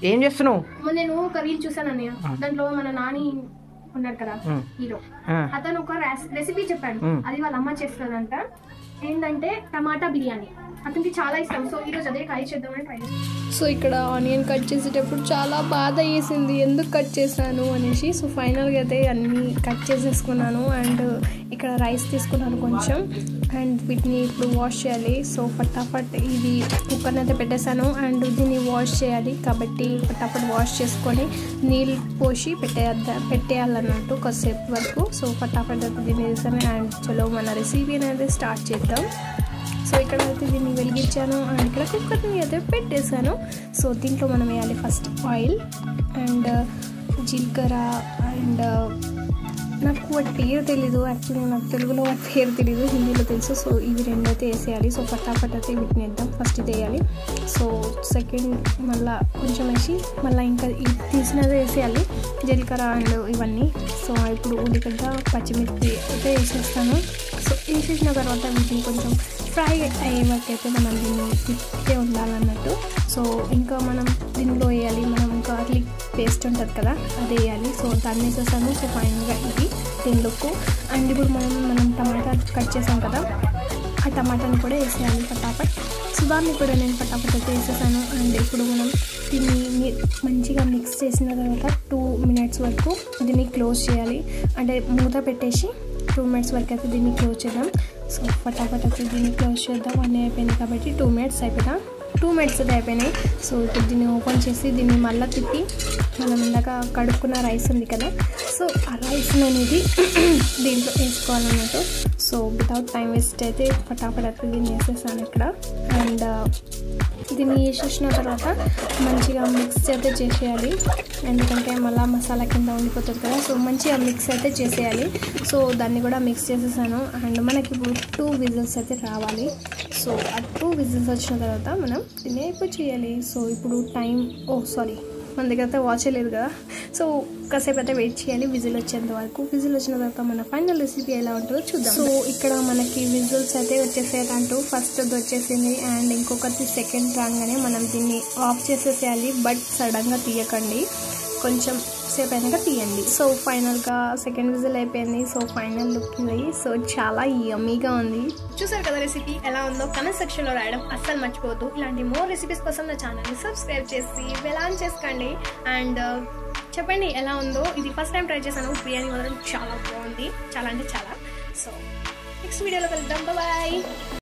ఏం చేస్తున్నావు? నేను ఒక రీల్ చూసాను అన్నయ్య, దాంట్లో మన నాని ఉన్నాడు కదా హీరో, అతను ఒక రెసిపీ చెప్పాడు. అది వాళ్ళ అమ్మ చేస్తుందంట. ఏంటంటే టమాటా బిర్యానీ. అతనికి చాలా ఇష్టం. సో ఈరోజు అదే ట్రై చేద్దామని ట్రై చేస్తాను. సో ఇక్కడ ఆనియన్ కట్ చేసేటప్పుడు చాలా బాధ వేసింది, ఎందుకు కట్ చేశాను అనేసి. సో ఫైనల్గా అయితే అన్నీ కట్ చేసేసుకున్నాను. అండ్ ఇక్కడ రైస్ తీసుకున్నాను కొంచెం, అండ్ వీటిని ఇప్పుడు వాష్ చేయాలి. సో ఫటాఫట్ ఇది కుక్కర్ని అయితే పెట్టేశాను. అండ్ దీన్ని వాష్ చేయాలి కాబట్టి ఫటాఫట్ వాష్ చేసుకొని నీళ్ళు పోసి పెట్టేయాలన్నట్టు కొద్దిసేపు వరకు. సో ఫటాఫట్ అయితే దీన్ని వేసాను. అండ్ చలో మన రెసిపీ అనేది స్టార్ట్ చేద్దాం. సో ఇక్కడ అయితే దీన్ని వెలిగించాను అండ్ ఇక్కడ కుక్కర్ని అయితే పెట్టేశాను. సో దీంట్లో మనం వేయాలి ఫస్ట్ ఆయిల్ అండ్ జీలకర్ర. అండ్ నాకు వాటి పేరు తెలీదు, యాక్చువల్లీ నాకు తెలుగులో వాటి పేరు తెలీదు, హిందీలో తెలుసు. సో ఇవి రెండు అయితే వేసేయాలి. సో ఫటాఫట్ అయితే వీటిని వేద్దాం. ఫస్ట్ ఇది వేయాలి. సో సెకండ్ మళ్ళీ కొంచెం వేసి మళ్ళీ ఇంకా ఇది తీసినదే వేసేయాలి, జీలకర్ర అండ్ ఇవన్నీ. సో ఇప్పుడు ఉల్లిగడ్డ పచ్చిమిర్చి అయితే వేసేస్తాను. సో వేసేసిన తర్వాత వీటిని కొంచెం ఫ్రై అయ్యే వరకు అయితే మనం దీన్ని తిప్పే ఉండాలన్నట్టు. సో ఇంకా మనం దీనిలో వేయాలి, మనం గార్లిక్ పేస్ట్ ఉంటుంది కదా అది వేయాలి. సో దాన్ని వేసేసాను. సో ఫైనల్గా ఇది దీనిలోకి. అండ్ ఇప్పుడు మనం టమాటా కట్ చేసాం కదా, ఆ టమాటాని కూడా వేసేయాలి ఫటాఫట్. సో దాన్ని కూడా నేను ఫటాఫట్ అయితే వేసేసాను. అండ్ ఇప్పుడు మనం దీన్ని మంచిగా మిక్స్ చేసిన తర్వాత 2 minutes వరకు దీన్ని క్లోజ్ చేయాలి. అంటే మూత పెట్టేసి 2 minutes వరకు అయితే దీన్ని క్లోజ్ చేద్దాం. సో ఫటాఫట్ అయితే దీన్ని క్లోజ్ చేద్దాం. అన్నీ అయిపోయినాయి కాబట్టి 2 minutes అయిపోయినాయి. 2 minutes అయితే అయిపోయినాయి. సో ఇప్పుడు దీన్ని ఓపెన్ చేసి దీన్ని మళ్ళీ తిప్పి మనం ఇందాక కడుక్కున్న రైస్ ఉంది కదా, సో ఆ రైస్ అనేది దీంట్లో వేసుకోవాలన్నట్టు. సో వితౌట్ టైం వేస్ట్ అయితే ఫటాఫట్ అయితే దీన్ని వేసేసాను ఇక్కడ. అండ్ దీన్ని వేసేసిన తర్వాత మంచిగా మిక్స్ అయితే చేసేయాలి, ఎందుకంటే మళ్ళీ మసాలా కింద ఉండిపోతుంది కదా. సో మంచిగా మిక్స్ అయితే చేసేయాలి. సో దాన్ని కూడా మిక్స్ చేసేసాను. అండ్ మనకి ఇప్పుడు 2 whistles అయితే రావాలి. సో ఆ 2 whistles వచ్చిన తర్వాత మనం దీన్ని అయిపోయి చేయాలి. సో ఇప్పుడు టైం మన దగ్గర అయితే వాచ్ లేదు కదా. సో కాసేపు అయితే వెయిట్ చేయాలి విజిల్ వచ్చేంత వరకు. విజిల్ వచ్చిన తర్వాత మన ఫైనల్ రెసిపీ ఎలా ఉంటుందో చూద్దాం. సో ఇక్కడ మనకి విజిల్స్ అయితే వచ్చేసేటంటూ ఫస్ట్ వచ్చేసింది. అండ్ ఇంకొకటి సెకండ్ రాగానే మనం దీన్ని ఆఫ్ చేసేసేయాలి. బట్ సడన్గా తీయకండి, కొంచెం సేపు అయినాక తీయండి. సో ఫైనల్గా సెకండ్ విజిల్ అయిపోయింది. సో ఫైనల్ లుక్ ఇది. సో చాలా యమ్మీగా ఉంది. చూసారు కదా రెసిపీ ఎలా ఉందో కామెంట్ సెక్షన్లో రాయడం అస్సలు మర్చిపోవద్దు. ఇలాంటి మోర్ రెసిపీస్ కోసం నా ఛానల్ని సబ్స్క్రైబ్ చేసి బెల్ ఆన్ చేసుకోండి. అండ్ చెప్పండి ఎలా ఉందో. ఇది ఫస్ట్ టైం ట్రై చేశాను. బిర్యానీ మాత్రం చాలా బాగుంది, చాలా అంటే చాలా. సో నెక్స్ట్ వీడియోలో కలుద్దాం. బాయ్.